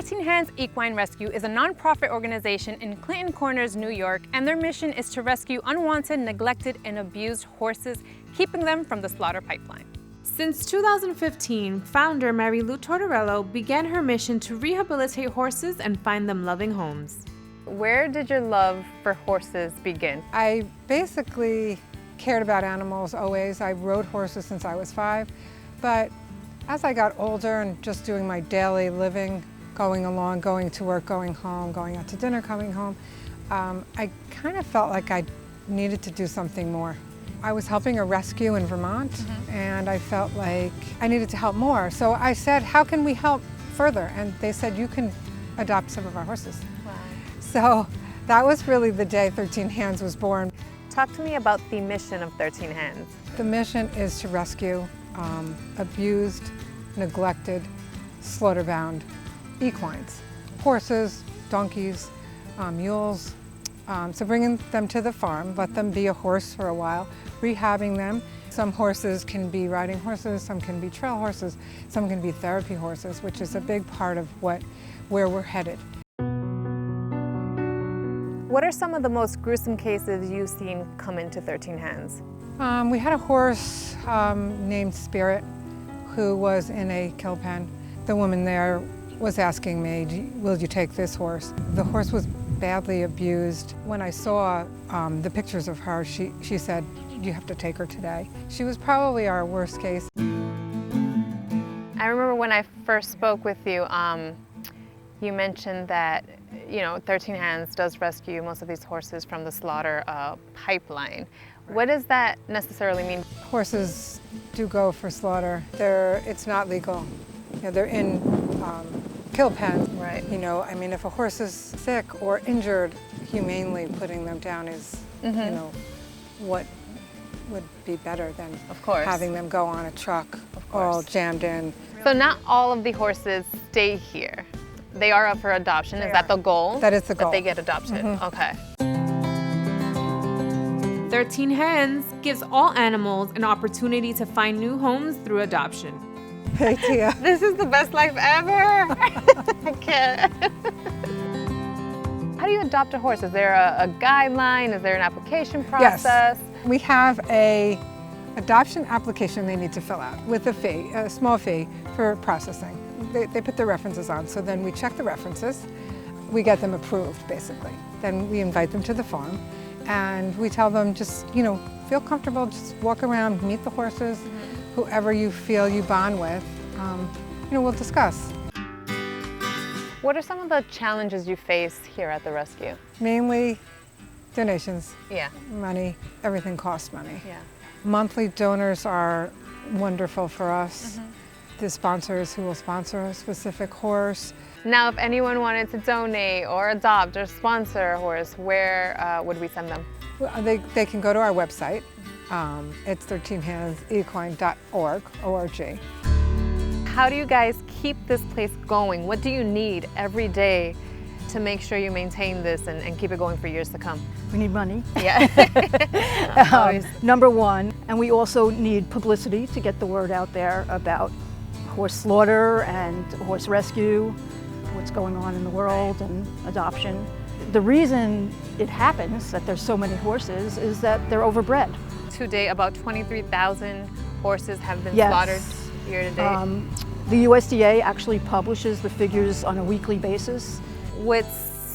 13 Hands Equine Rescue is a nonprofit organization in Clinton Corners, New York, and their mission is to rescue unwanted, neglected, and abused horses, keeping them from the slaughter pipeline. Since 2015, founder Mary Lou Tortorello began her mission to rehabilitate horses and find them loving homes. Where did your love for horses begin? I basically cared about animals always. I rode horses since I was 5, but as I got older and just doing my daily living, going along, going to work, going home, going out to dinner, coming home, I kind of felt like I needed to do something more. I was helping a rescue in Vermont, and I felt like I needed to help more. So I said, how can we help further? And they said, you can adopt some of our horses. Wow. So that was really the day 13 Hands was born. Talk to me about the mission of 13 Hands. The mission is to rescue abused, neglected, slaughter-bound equines, horses, donkeys, mules. So bringing them to the farm, let them be a horse for a while, rehabbing them. Some horses can be riding horses, some can be trail horses, some can be therapy horses, which is a big part of where we're headed. What are some of the most gruesome cases you've seen come into 13 Hands? We had a horse named Spirit who was in a kill pen. The woman there was asking me, will you take this horse? The horse was badly abused. When I saw the pictures of her, she said, you have to take her today. She was probably our worst case. I remember when I first spoke with you, you mentioned that 13 Hands does rescue most of these horses from the slaughter pipeline. What does that necessarily mean? Horses do go for slaughter. It's not legal. They're in kill pens. Right. I mean, if a horse is sick or injured, humanely putting them down is, what would be better than having them go on a truck all jammed in. So not all of the horses stay here. They are up for adoption. Is that the goal? That is the goal. That they get adopted. Okay. 13 Hands gives all animals an opportunity to find new homes through adoption. Hey, Tia. This is the best life ever. I can't. How do you adopt a horse? Is there a guideline? Is there an application process? Yes. We have a adoption application they need to fill out with a fee, a small fee for processing. They put their references on, so then we check the references. We get them approved, basically. Then we invite them to the farm, and we tell them just, feel comfortable, just walk around, meet the horses, whoever you feel you bond with, we'll discuss. What are some of the challenges you face here at the rescue? Mainly donations. Yeah. Money, everything costs money. Yeah. Monthly donors are wonderful for us. The sponsors who will sponsor a specific horse. Now, if anyone wanted to donate or adopt or sponsor a horse, where would we send them? Well, they can go to our website. It's 13handsequine.org. How do you guys keep this place going? What do you need every day to make sure you maintain this and keep it going for years to come? We need money. Yeah. Number one, and we also need publicity to get the word out there about horse slaughter and horse rescue, what's going on in the world and adoption. The reason it happens that there's so many horses is that they're overbred. To date, about 23,000 horses have been slaughtered year to date. The USDA actually publishes the figures on a weekly basis. With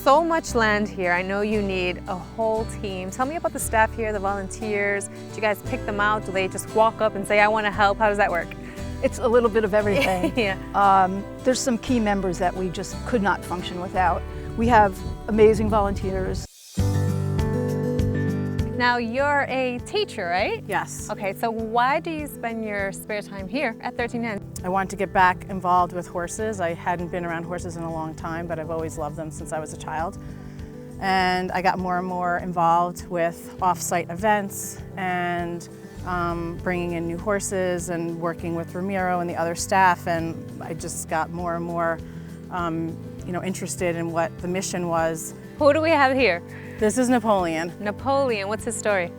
so much land here, I know you need a whole team. Tell me about the staff here, the volunteers. Do you guys pick them out? Do they just walk up and say, I want to help? How does that work? It's a little bit of everything. Yeah. There's some key members that we just could not function without. We have amazing volunteers. Now, you're a teacher, right? Yes. Okay, so why do you spend your spare time here at 13 Hands? I wanted to get back involved with horses. I hadn't been around horses in a long time, but I've always loved them since I was a child. And I got more and more involved with off-site events and bringing in new horses and working with Ramiro and the other staff, and I just got more and more interested in what the mission was. Who do we have here? This is Napoleon. Napoleon, what's his story?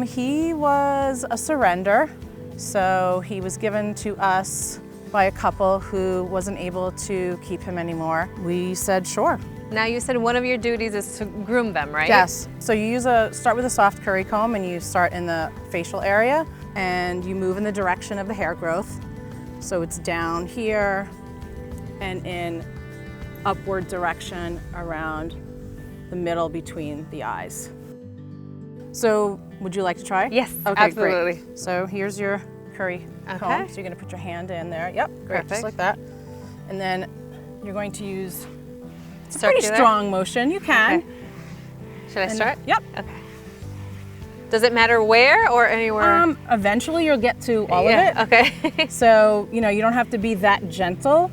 He was a surrender, so he was given to us by a couple who wasn't able to keep him anymore. We said, sure. Now you said one of your duties is to groom them, right? Yes. So you start with a soft curry comb, and you start in the facial area, and you move in the direction of the hair growth. So it's down here and in upward direction around the middle between the eyes. So would you like to try? Yes, okay, absolutely. Great. So here's your curry comb. So you're going to put your hand in there. Yep, great, Perfect. just like that. And then you're going to use a Circular? pretty strong motion. You can. Okay. Should I start? Yep. Okay. Does it matter where or anywhere? Eventually you'll get to all of it. Okay. So, you don't have to be that gentle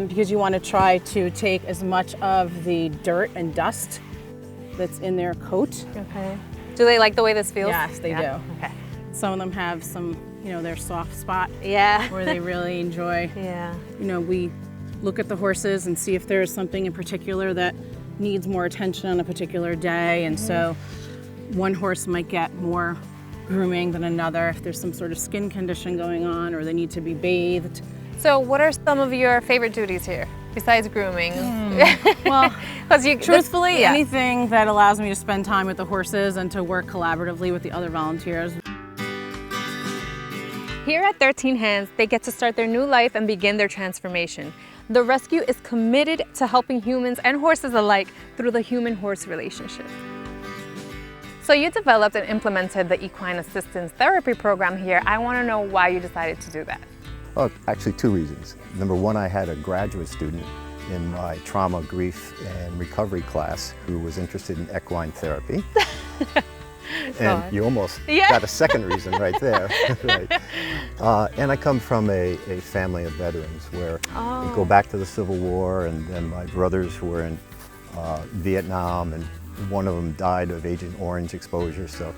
because you want to try to take as much of the dirt and dust that's in their coat. Okay. Do they like the way this feels? Yes, they do. Okay. Some of them have some, their soft spot Yeah. where they really enjoy. Yeah. We look at the horses and see if there's something in particular that needs more attention on a particular day. And so one horse might get more grooming than another if there's some sort of skin condition going on or they need to be bathed. So what are some of your favorite duties here besides grooming? Well, truthfully, yeah. anything that allows me to spend time with the horses and to work collaboratively with the other volunteers. Here at 13 Hands, they get to start their new life and begin their transformation. The rescue is committed to helping humans and horses alike through the human-horse relationship. So you developed and implemented the Equine Assistance Therapy program here. I want to know why you decided to do that. Well, actually 2 reasons. Number one, I had a graduate student in my trauma, grief, and recovery class who was interested in equine therapy. And you almost got a second reason right there. Right. And I come from a family of veterans where we go back to the Civil War, and then my brothers were in Vietnam, and one of them died of Agent Orange exposure. So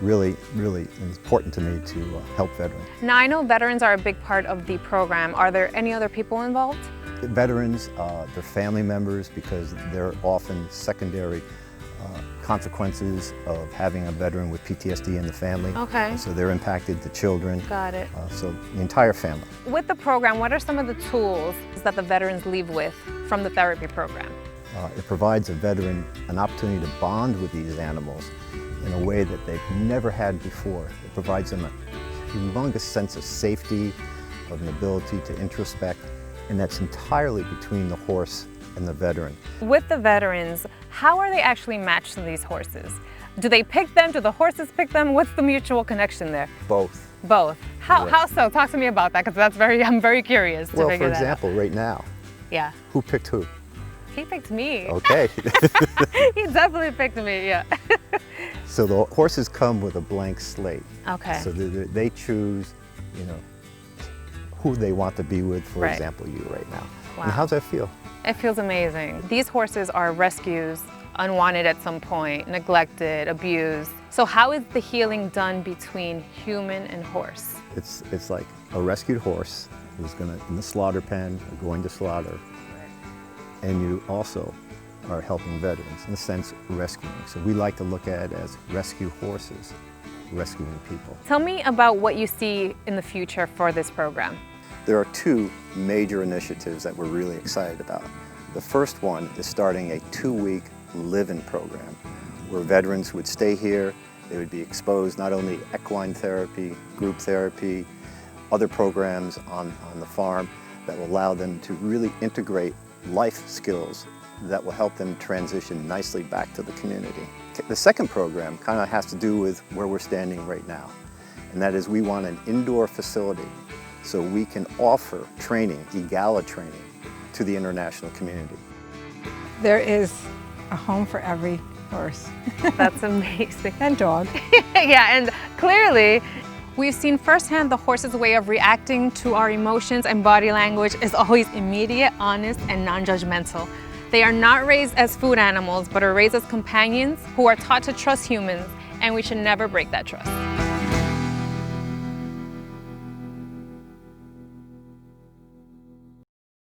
really, really important to me to help veterans. Now I know veterans are a big part of the program. Are there any other people involved? Veterans, their family members, because they're often secondary consequences of having a veteran with PTSD in the family. Okay. And so they're impacted, the children. Got it. So the entire family. With the program, what are some of the tools that the veterans leave with from the therapy program? It provides a veteran an opportunity to bond with these animals in a way that they've never had before. It provides them a humongous sense of safety, of an ability to introspect, and that's entirely between the horse and the veteran. With the veterans, how are they actually matched to these horses? Do they pick them? Do the horses pick them? What's the mutual connection there? Both. Both. How so? Talk to me about that, because I'm very curious to Well, figure for that out. example, right now, Yeah. who picked who? He picked me. Okay. He definitely picked me, yeah. So the horses come with a blank slate. Okay. So they choose, who they want to be with, for example, you right now. Wow. And how's that feel? It feels amazing. These horses are rescues, unwanted at some point, neglected, abused. So how is the healing done between human and horse? It's like a rescued horse who's in the slaughter pen, or going to slaughter. And you also are helping veterans, in a sense, rescuing. So we like to look at it as rescue horses, rescuing people. Tell me about what you see in the future for this program. There are 2 major initiatives that we're really excited about. The first one is starting a 2-week live-in program where veterans would stay here. They would be exposed not only equine therapy, group therapy, other programs on the farm that will allow them to really integrate life skills that will help them transition nicely back to the community. The second program kind of has to do with where we're standing right now, and that is we want an indoor facility so we can offer training, EGALA training, to the international community. There is a home for every horse That's amazing. and dog. Yeah, and clearly, we've seen firsthand the horse's way of reacting to our emotions and body language is always immediate, honest, and non-judgmental. They are not raised as food animals, but are raised as companions who are taught to trust humans, and we should never break that trust.